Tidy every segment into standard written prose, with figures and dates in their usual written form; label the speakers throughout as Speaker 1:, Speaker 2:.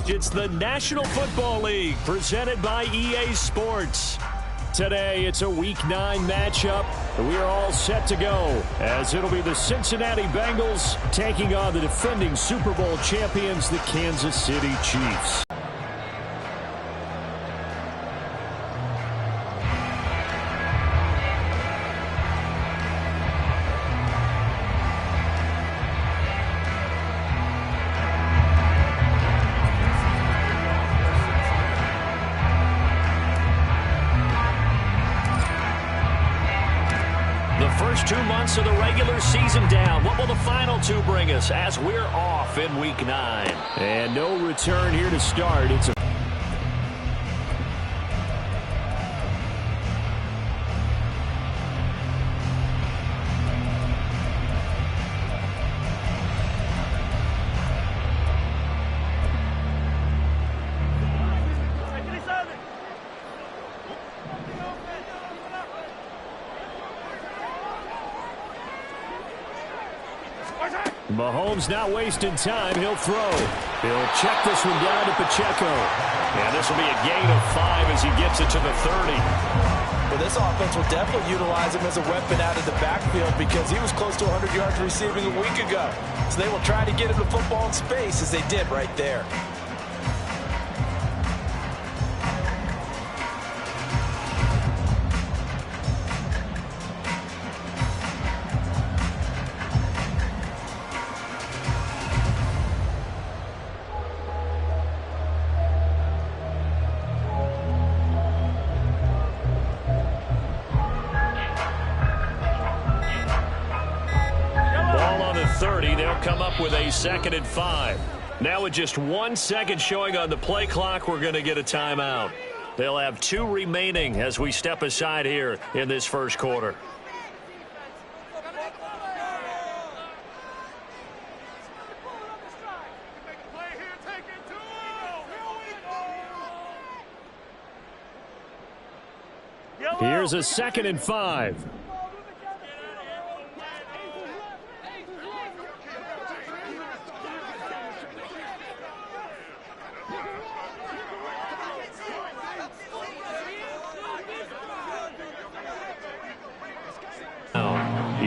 Speaker 1: It's the National Football League presented by EA Sports. Today, it's a Week 9 matchup. We are all set to go as it'll be the Cincinnati Bengals taking on the defending Super Bowl champions, the Kansas City Chiefs. First 2 months of the regular season down. What will the final 2 bring us as we're off in Week 9? And no return here to start. It's a Mahomes not wasting time. He'll throw. He'll check this one down to Pacheco. And this will be a gain of 5 as he gets it to the 30.
Speaker 2: Well, this offense will definitely utilize him as a weapon out of the backfield because he was close to 100 yards receiving a week ago. So they will try to get him the football in space as they did right there.
Speaker 1: Come up with a 2nd and 5. Now with just 1 second showing on the play clock, we're going to get a timeout. They'll have 2 remaining as we step aside here in this first quarter. Here's a 2nd and 5.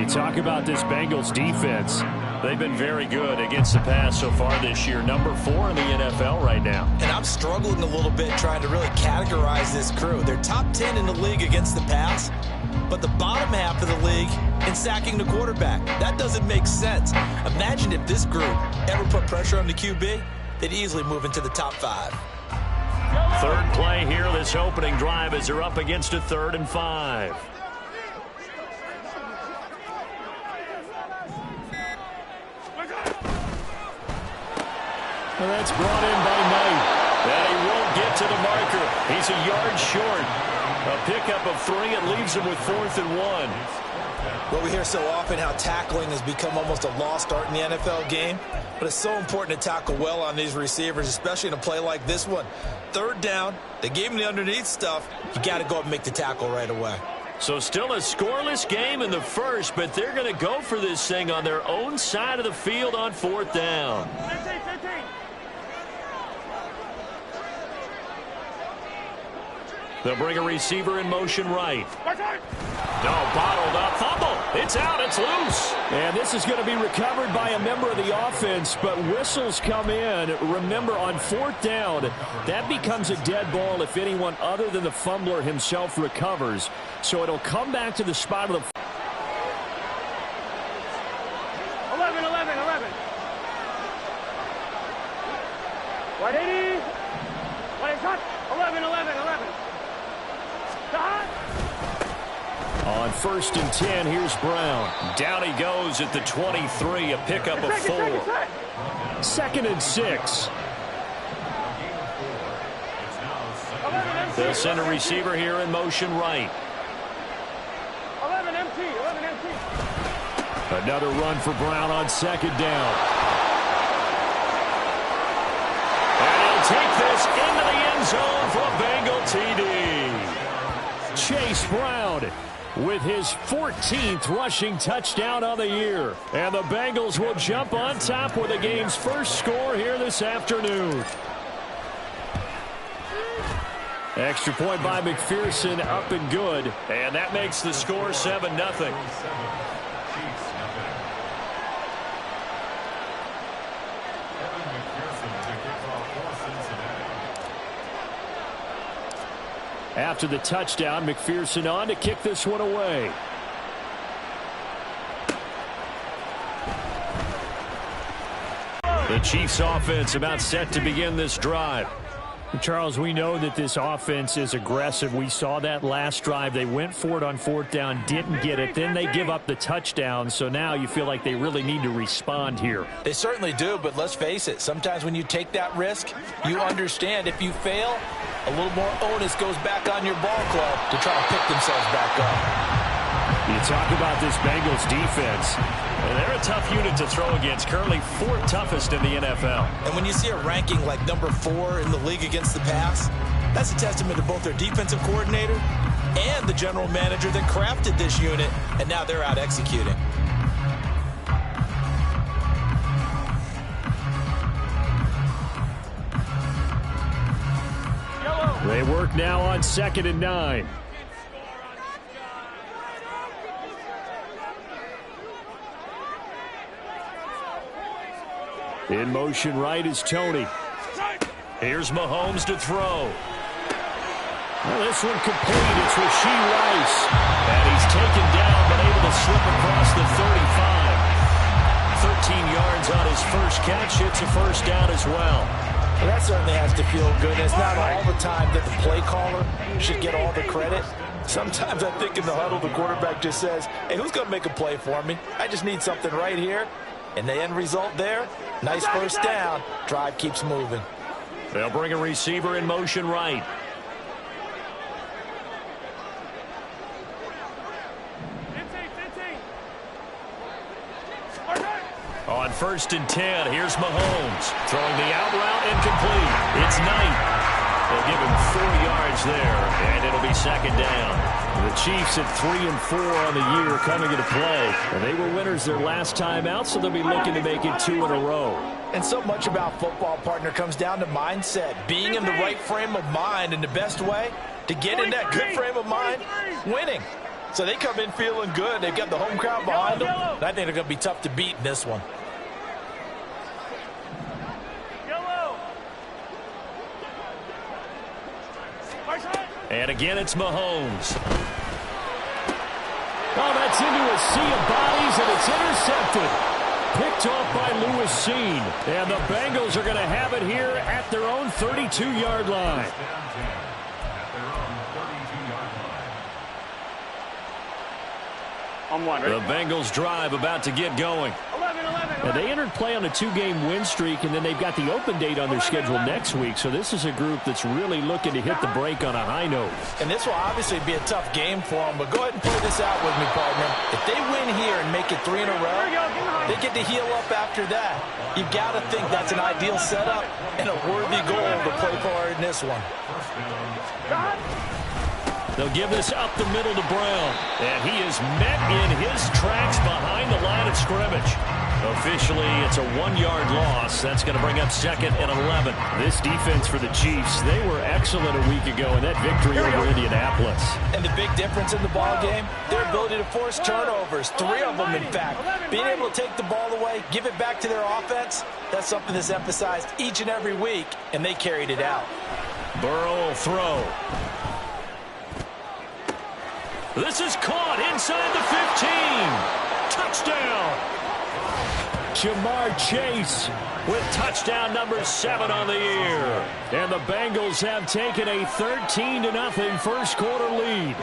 Speaker 1: Talk about this Bengals defense. They've been very good against the pass so far this year. Number 4 in the NFL right now.
Speaker 2: And I'm struggling a little bit trying to really categorize this crew. They're top 10 in the league against the pass, but the bottom half of the league in sacking the quarterback. That doesn't make sense. Imagine if this group ever put pressure on the QB, they'd easily move into the top 5.
Speaker 1: Third play here, this opening drive as they're up against a 3rd and 5. Well, that's brought in by Knight. And he won't get to the marker. He's a yard short. A pickup of 3. It leaves him with 4th and 1.
Speaker 2: Well, we hear so often how tackling has become almost a lost art in the NFL game. But it's so important to tackle well on these receivers, especially in a play like this one. 3rd down, they gave him the underneath stuff. You got to go up and make the tackle right away.
Speaker 1: So still a scoreless game in the first, but they're going to go for this thing on their own side of the field on 4th down. They'll bring a receiver in motion right. No, bottled up. Fumble. It's out. It's loose. And this is going to be recovered by a member of the offense, but whistles come in. Remember, on 4th down, that becomes a dead ball if anyone other than the fumbler himself recovers. So it'll come back to the spot of the
Speaker 3: 11. 180. What is that? 11.
Speaker 1: On 1st and 10, here's Brown. Down he goes at the 23, a pickup of 4. 2nd and 6. They'll send a receiver here in motion right.
Speaker 3: 11 empty.
Speaker 1: Another run for Brown on 2nd down. And he'll take this into the end zone for a Bengal TD. Chase Brown with his 14th rushing touchdown on the year. And the Bengals will jump on top with the game's first score here this afternoon. Extra point by McPherson, up and good. And that makes the score 7-0. After the touchdown, McPherson on to kick this one away. The Chiefs offense about set to begin this drive. Charles, we know that this offense is aggressive. We saw that last drive. They went for it on fourth down, didn't get it. Then they give up the touchdown. So now you feel like they really need to respond here.
Speaker 2: They certainly do, but let's face it. Sometimes when you take that risk, you understand if you fail, a little more onus goes back on your ball club to try to pick themselves back up.
Speaker 1: You talk about this Bengals defense. They're a tough unit to throw against, currently fourth toughest in the NFL.
Speaker 2: And when you see a ranking like number 4 in the league against the pass, that's a testament to both their defensive coordinator and the general manager that crafted this unit, and now they're out executing.
Speaker 1: They work now on 2nd and 9. In motion right is Tony. Here's Mahomes to throw. Well, this one complete. It's Rashee Rice. And he's taken down but able to slip across the 35. 13 yards on his first catch. It's a first down as well.
Speaker 2: Well, that certainly has to feel good. It's not all the time that the play caller should get all the credit. Sometimes I think in the huddle the quarterback just says, hey, who's going to make a play for me? I just need something right here. And the end result there, nice first down. Drive keeps moving.
Speaker 1: They'll bring a receiver in motion right. On 1st and 10, here's Mahomes. Throwing the out route incomplete. It's Knight. They'll give him 4 yards there, and it'll be 2nd down. The Chiefs at 3-4 on the year coming into play. And they were winners their last time out, so they'll be looking to make it 2 in a row.
Speaker 2: And so much about football, partner, comes down to mindset. Being in the right frame of mind, and the best way to get in that good frame of mind, winning. So they come in feeling good. They've got the home crowd behind them. And I think they're going to be tough to beat in this one.
Speaker 1: And again, it's Mahomes. Oh, that's into a sea of bodies, and it's intercepted. Picked off by Lewis Cine. And the Bengals are going to have it here at their own 32-yard line. The Bengals drive about to get going. Now, they entered play on a 2-game win streak, and then they've got the open date on their schedule next week. So this is a group that's really looking to hit the break on a high note.
Speaker 2: And this will obviously be a tough game for them, but go ahead and play this out with me, partner. If they win here and make it 3 in a row, they get to heal up after that. You've got to think that's an ideal setup and a worthy goal to play for in this one.
Speaker 1: They'll give this up the middle to Brown. And he is met in his tracks behind the line of scrimmage. Officially, it's a 1-yard loss. That's going to bring up 2nd and 11. This defense for the Chiefs, they were excellent a week ago in that victory over Indianapolis.
Speaker 2: And the big difference in the ball game, their ability to force turnovers. 3 of them, in fact. Being able to take the ball away, give it back to their offense, that's something that's emphasized each and every week, and they carried it out.
Speaker 1: Burrow will throw. This is caught inside the 15. Touchdown. Jamar Chase with touchdown number 7 on the year. And the Bengals have taken a 13-0 first quarter lead.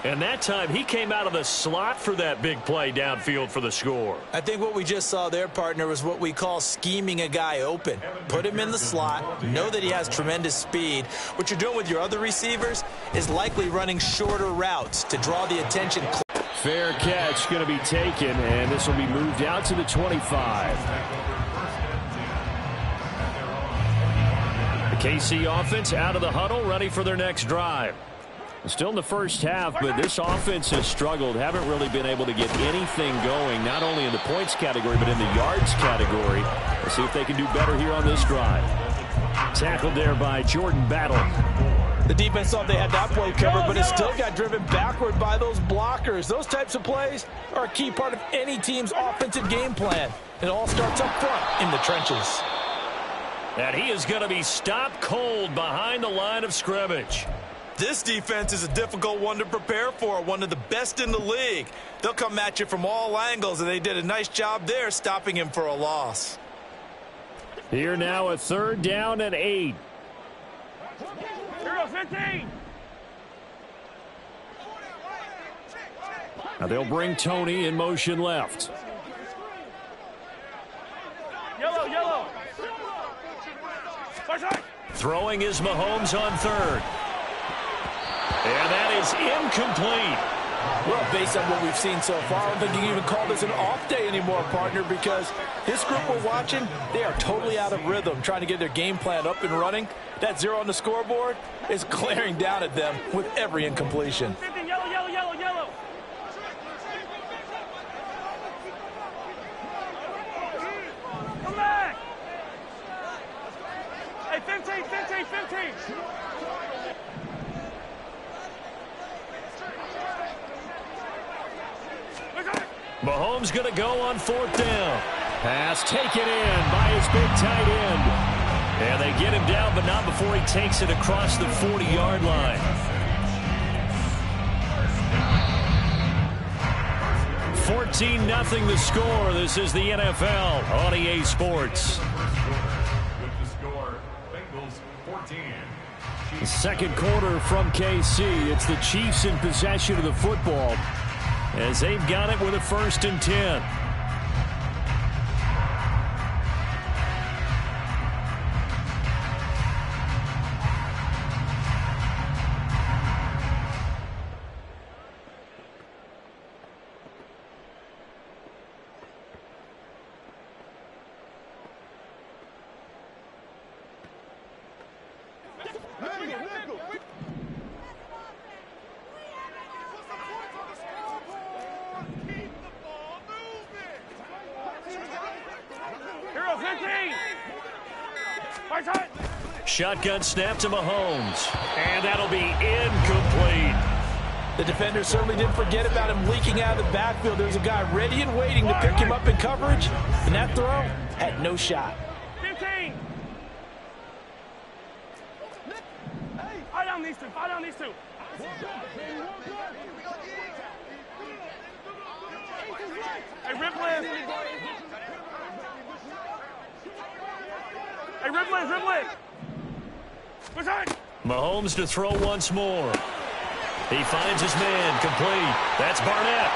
Speaker 1: And that time he came out of the slot for that big play downfield for the score.
Speaker 2: I think what we just saw there, partner, was what we call scheming a guy open. Put him in the slot, know that he has tremendous speed. What you're doing with your other receivers is likely running shorter routes to draw the attention.
Speaker 1: Fair catch going to be taken, and this will be moved out to the 25. The KC offense out of the huddle, ready for their next drive. Still in the first half, but this offense has struggled. Haven't really been able to get anything going, not only in the points category, but in the yards category. Let's see if they can do better here on this drive. Tackled there by Jordan Battle.
Speaker 2: The defense thought they had that play covered, but it still got driven backward by those blockers. Those types of plays are a key part of any team's offensive game plan. It all starts up front in the trenches.
Speaker 1: And he is going to be stopped cold behind the line of scrimmage.
Speaker 2: This defense is a difficult one to prepare for, one of the best in the league. They'll come at you from all angles, and they did a nice job there stopping him for a loss.
Speaker 1: Here now, a 3rd down and 8.
Speaker 3: 15.
Speaker 1: Now they'll bring Tony in motion left.
Speaker 3: Yellow.
Speaker 1: Throwing is Mahomes on 3rd. And that is incomplete.
Speaker 2: Well, based on what we've seen so far, I don't think you can even call this an off day anymore, partner, because this group we're watching, they are totally out of rhythm, trying to get their game plan up and running. That 0 on the scoreboard is glaring down at them with every incompletion.
Speaker 3: 15, yellow. Come back. Hey, 15.
Speaker 1: Mahomes going to go on 4th down. Pass taken in by his big tight end. And they get him down, but not before he takes it across the 40-yard line. 14-0 the score. This is the NFL on EA Sports.
Speaker 4: With the score, Bengals 14.
Speaker 1: The 2nd quarter from KC. It's the Chiefs in possession of the football as they've got it with a 1st and 10. Shotgun snap to Mahomes, and that'll be incomplete.
Speaker 2: The defender certainly didn't forget about him leaking out of the backfield. There's a guy ready and waiting to pick him up in coverage, and that throw had no shot.
Speaker 3: 15. Fight down these two. Hey, rip left.
Speaker 1: Mahomes to throw once more. He finds his man, complete. That's Barnett.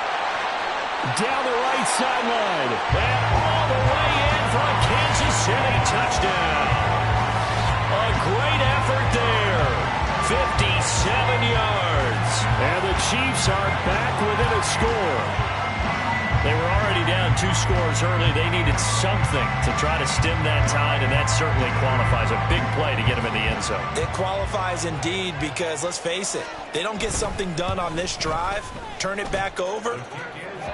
Speaker 1: Down the right sideline. And all the way in for a Kansas City touchdown. A great effort there. 57 yards. And the Chiefs are back within a score. They were already down 2 scores early. They needed something to try to stem that tide, and that certainly qualifies. A big play to get them in the end zone.
Speaker 2: It qualifies indeed because, let's face it, they don't get something done on this drive, turn it back over.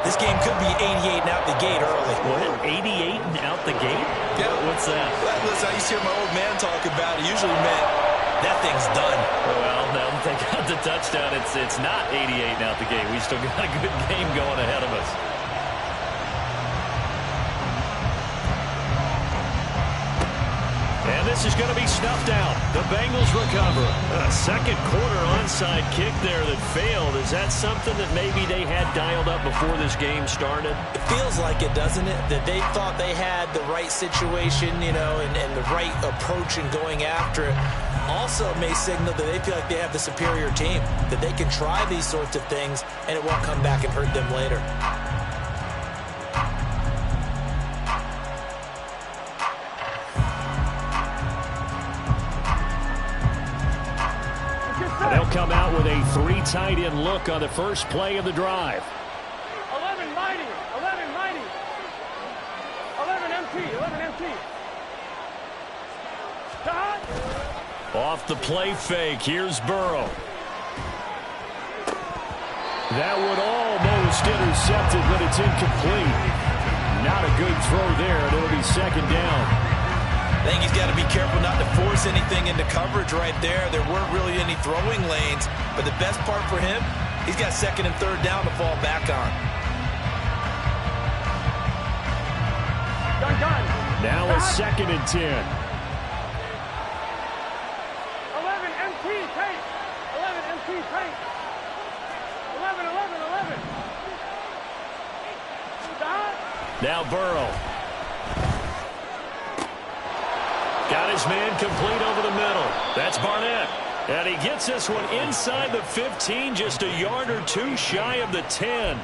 Speaker 2: This game could be 88 and out the gate early.
Speaker 1: What? 88 and out the gate?
Speaker 2: Yeah.
Speaker 1: What's that?
Speaker 2: Listen, I used to hear my old man talk about it. Usually meant that thing's done.
Speaker 1: Well, now they got the touchdown. It's not 88 and out the gate. We still got a good game going ahead of us. And this is going to be snuffed out. The Bengals recover. A 2nd quarter onside kick there that failed. Is that something that maybe they had dialed up before this game started?
Speaker 2: It feels like it, doesn't it? That they thought they had the right situation, and the right approach in going after it. Also may signal that they feel like they have the superior team, that they can try these sorts of things, and it won't come back and hurt them later.
Speaker 1: They'll come out with a 3 tight end look on the first play of the drive.
Speaker 3: 11 mighty. 11 empty.
Speaker 1: Off the play fake, here's Burrow. That would almost intercepted, but it's incomplete. Not a good throw there, and it'll be 2nd down.
Speaker 2: I think he's got to be careful not to force anything into coverage right there. There weren't really any throwing lanes, but the best part for him, he's got second and third down to fall back on.
Speaker 3: Done.
Speaker 1: Now a 2nd and 10.
Speaker 3: 11 MT pace. 11 MT pace. 11. Stop.
Speaker 1: Now Burrow. Got his man complete over the middle. That's Barnett. And he gets this one inside the 15, just a yard or two shy of the 10.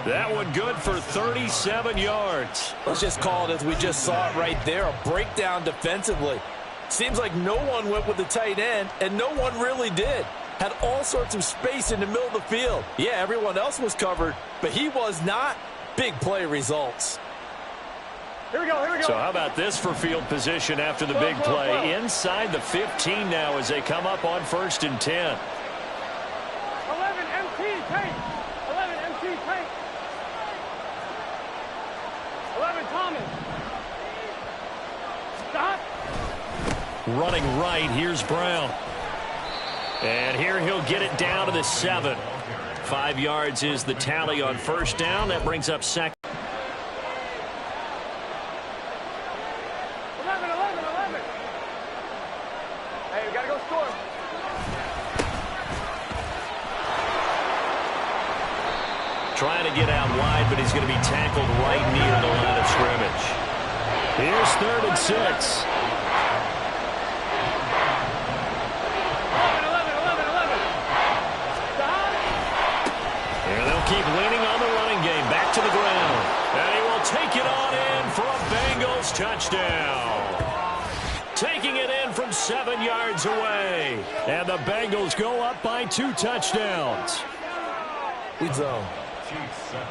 Speaker 1: That one good for 37 yards.
Speaker 2: Let's just call it as we just saw it right there, a breakdown defensively. Seems like no one went with the tight end, and no one really did. Had all sorts of space in the middle of the field. Yeah, everyone else was covered, but he was not. Big play results.
Speaker 3: Here we go.
Speaker 1: So how about this for field position after the big play? Inside the 15 now as they come up on 1st and 10.
Speaker 3: 11 MT pace. 11 MT pace. 11 Thomas. Stop.
Speaker 1: Running right, here's Brown. And here he'll get it down to the 7. 5 yards is the tally on 1st down. That brings up 2nd.
Speaker 3: 11. Hey, we gotta go score.
Speaker 1: Trying to get out wide, but he's going to be tackled right near the line of scrimmage. Here's 3rd and 6.
Speaker 3: 11. Stop.
Speaker 1: And they'll keep leaning on the running game. Back to the ground. And he will take it on in for a Bengals touchdown. Taking it in from 7 yards away. And the Bengals go up by 2 touchdowns.
Speaker 2: Good zone.
Speaker 4: Chiefs 7.